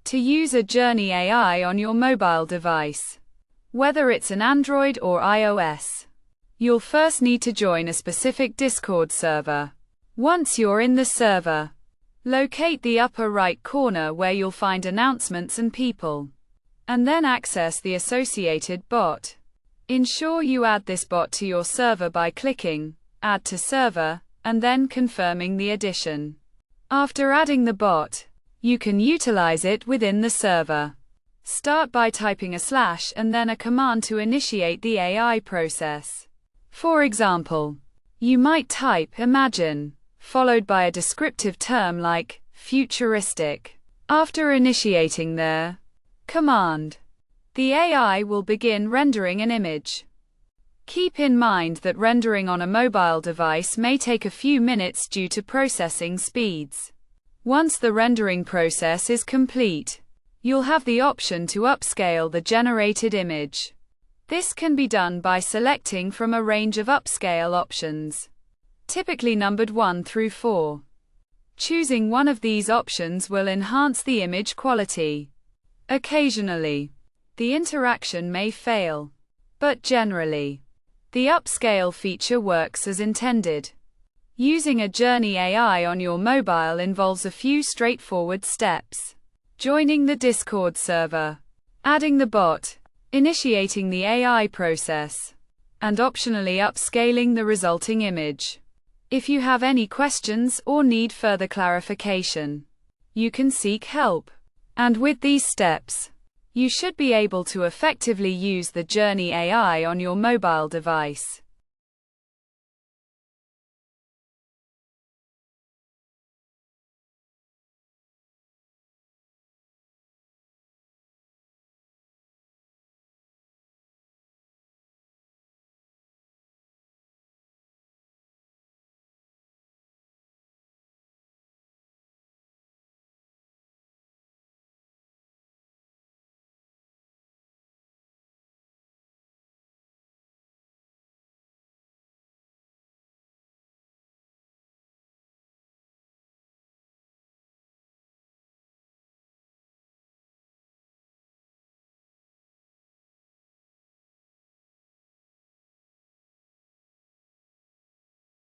To use a Midjourney AI on your mobile device, whether it's an Android or iOS, you'll first need to join a specific Discord server. Once you're in the server, locate the upper right corner where you'll find announcements and people, and then access the associated bot. Ensure you add this bot to your server by clicking Add to Server, and then confirming the addition. After adding the bot, you can utilize it within the server. Start by typing a / and then a command to initiate the AI process. For example, you might type imagine, followed by a descriptive term like futuristic. After initiating the command, the AI will begin rendering an image. Keep in mind that rendering on a mobile device may take a few minutes due to processing speeds. Once the rendering process is complete, you'll have the option to upscale the generated image. This can be done by selecting from a range of upscale options, typically numbered 1 through 4. Choosing one of these options will enhance the image quality. Occasionally, the interaction may fail, but generally, the upscale feature works as intended. Using a Midjourney AI on your mobile involves a few straightforward steps: joining the Discord server, adding the bot, initiating the AI process, and optionally upscaling the resulting image. If you have any questions or need further clarification, you can seek help. And with these steps, you should be able to effectively use the Midjourney AI on your mobile device.